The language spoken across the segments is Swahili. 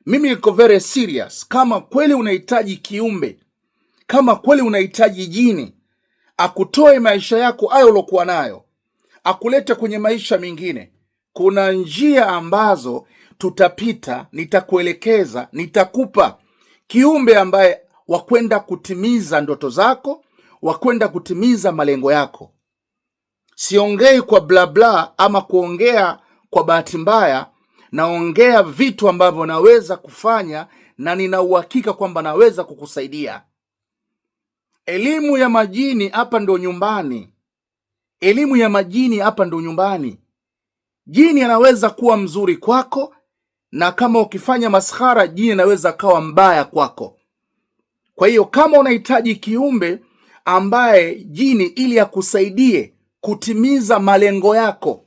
Mimi niko very serious. Kama kweli unahitaji kiumbe, kama kweli unahitaji jini akutoe maisha yako hayo ulokuwa nayo, akulete kwenye maisha mengine, kuna njia ambazo tutapita, nitakuelekeza, nitakupa kiumbe ambaye wakwenda kutimiza ndoto zako, wakwenda kutimiza malengo yako. Siongei kwa bla bla ama kuongea kwa bahati mbaya, naongea vitu ambavyo naweza kufanya na nina uhakika kwamba naweza kukusaidia. Elimu ya majini hapa ndo nyumbani. Elimu ya majini hapa ndo nyumbani. Jini anaweza kuwa mzuri kwako, na kama ukifanya maskhara jini anaweza kawa mbaya kwako. Kwa hiyo kama unahitaji kiumbe ambaye jini ili akusaidie kutimiza malengo yako,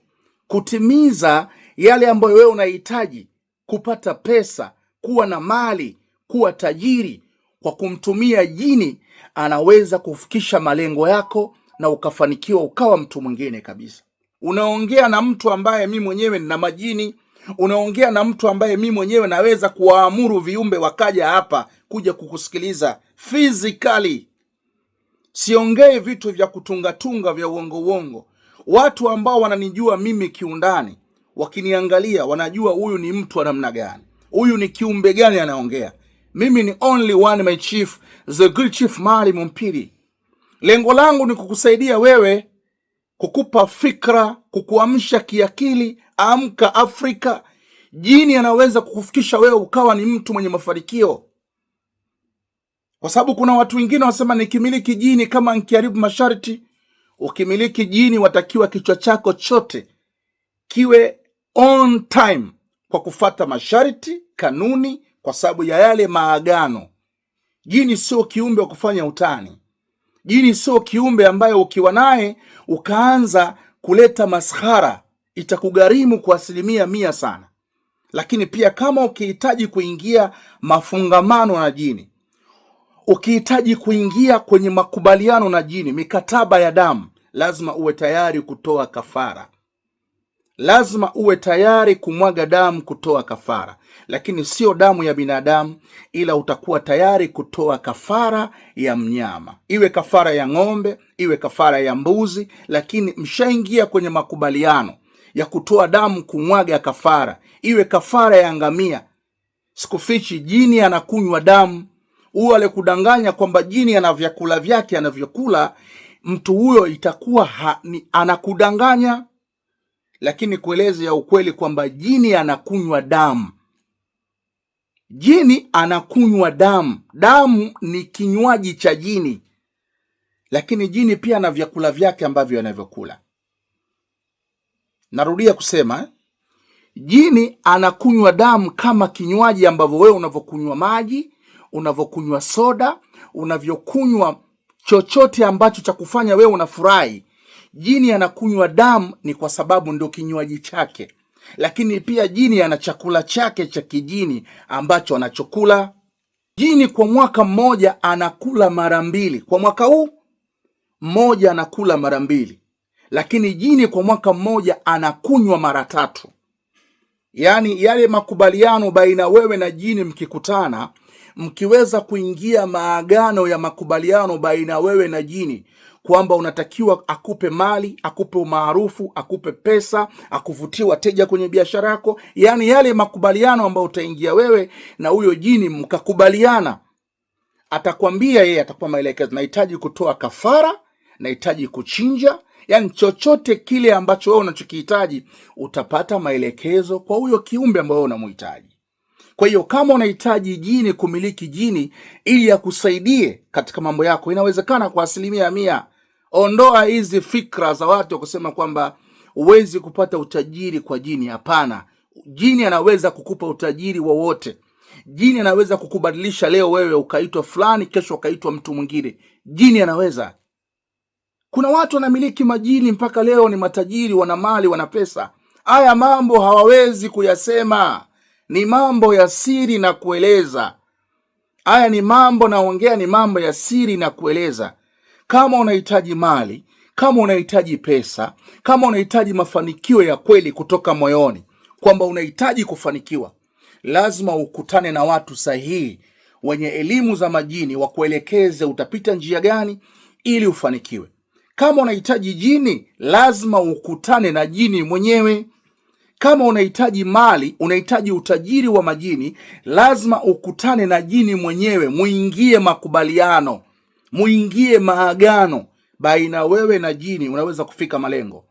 kutimiza yale ambayo wewe unahitaji, kupata pesa, kuwa na mali, kuwa tajiri, kwa kumtumia jini anaweza kufikisha malengo yako na ukafanikiwa ukawa mtu mwingine kabisa. Unaongea na mtu ambaye mimi mwenyewe nina majini, unaongea na mtu ambaye mimi mwenyewe naweza kuwaamuru viumbe wakaja hapa kuja kukusikiliza physically. Siongei vitu vya kutungatunga vya uongo. Watu ambao wananijua mimi kiundani, wakiniangalia wanajua huyu ni mtu wa namna gani, huyu ni kiumbe gani anaongea. Mimi ni only one, my chief, the great chief Maalim Mpili. Lengo langu ni kukusaidia wewe, kukupa fikra, kukuamsha kiakili. Amka Afrika. Jini anaweza kukufikisha wewe ukawa ni mtu mwenye mafanikio. Kwa sababu kuna watu wengine wasema nikimiliki jini kama nikiharibu masharti. Ukimiliki jini watakiwa kichwa chako chote kiwe on time kwa kufata masharti, kanuni, kwa sababu ya yale maagano. Jini sio kiumbe wa kufanya utani. Jini sio kiumbe ambaye ukiwa naye ukaanza kuleta maskhara itakugharimu kwa 100% sana. Lakini pia kama ukihitaji kuingia mafungamano na jini, ukihitaji kuingia kwenye makubaliano na jini, mikataba ya damu, lazima uwe tayari kutoa kafara. Lazima uwe tayari kumwaga damu kutoa kafara. Lakini sio damu ya binadamu, ila utakuwa tayari kutoa kafara ya mnyama. Iwe kafara ya ng'ombe, iwe kafara ya mbuzi, lakini mshaingia kwenye makubaliano ya kutoa damu kumwaga kafara. Iwe kafara ya ngamia. Sikufichi, jini anakunywa damu. Huyo alikudanganya kwamba jini ana vyakula vyake anavyokula, mtu huyo itakuwa anakudanganya. Lakini kueleza ya ukweli kwamba jini anakunywa damu. Jini anakunywa damu. Damu ni kinywaji cha jini. Lakini jini pia ana vyakula vyake ambavyo anavyokula. Narudia kusema, jini anakunywa damu kama kinywaji ambavyo wewe unavyokunywa maji, unavyokunywa soda, unavyokunywa chochote ambacho cha kufanya wewe unafurahi. Jini anakunywa damu ni kwa sababu ndio kinywaji chake. Lakini pia jini ana chakula chake cha kijini ambacho anachokula. Jini kwa mwaka mmoja anakula mara 2. Kwa mwaka huu mmoja anakula mara 2. Lakini jini kwa mwaka mmoja anakunywa mara 3. Yaani yale makubaliano baina wewe na jini, mkikutana, mkiweza kuingia maagano ya makubaliano baina wewe na jini kwamba unatakiwa akupe mali, akupe umaarufu, akupe pesa, akuvutie wateja kwenye biashara yako. Yaani yale makubaliano ambayo utaingia wewe na huyo jini mkakubaliana, atakwambia yeye, atakupa maelekezo, nahitaji kutoa kafara, nahitaji kuchinja. Yaani chochote kile ambacho wewe unachokihitaji utapata maelekezo kwa huyo kiumbe ambaye unamhitaji. Kwa hiyo kama unahitaji jini, kumiliki jini ili akusaidie katika mambo yako, inawezekana kwa 100%. Ondoa hizi fikra za watu kusema kwamba huwezi kupata utajiri kwa jini. Hapana. Jini anaweza kukupa utajiri wowote. Jini anaweza kukubadilisha leo wewe ukaitwa fulani, kesho ukaitwa mtu mwingine. Jini anaweza. Kuna watu wanamiliki majini mpaka leo ni matajiri, wana mali, wana pesa. Haya mambo hawawezi kuyasema. Ni mambo ya siri na kueleza. Haya ni mambo naongea, ni mambo ya siri na kueleza. Kama unahitaji mali, kama unahitaji pesa, kama unahitaji mafanikio ya kweli kutoka moyoni, kwamba unahitaji kufanikiwa, lazima ukutane na watu sahihi wenye elimu za majini, wakuelekeze utapita njia gani ili ufanikiwe. Kama unahitaji jini, lazima ukutane na jini mwenyewe. Kama unahitaji mali, unahitaji utajiri wa majini, lazima ukutane na jini mwenyewe, muingie makubaliano, muingie maagano baina wewe na jini, unaweza kufika malengo.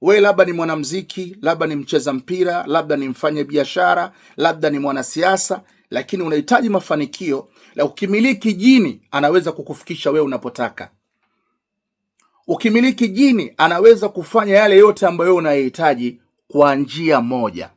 We labda ni mwanamuziki, labda ni mcheza mpira, labda ni mfanye biashara, labda ni mwanasiasa, lakini unahitaji mafanikio, na ukimiliki jini anaweza kukufikisha wewe unapotaka. Ukimiliki jini anaweza kufanya yale yote ambayo unayahitaji kwa njia moja.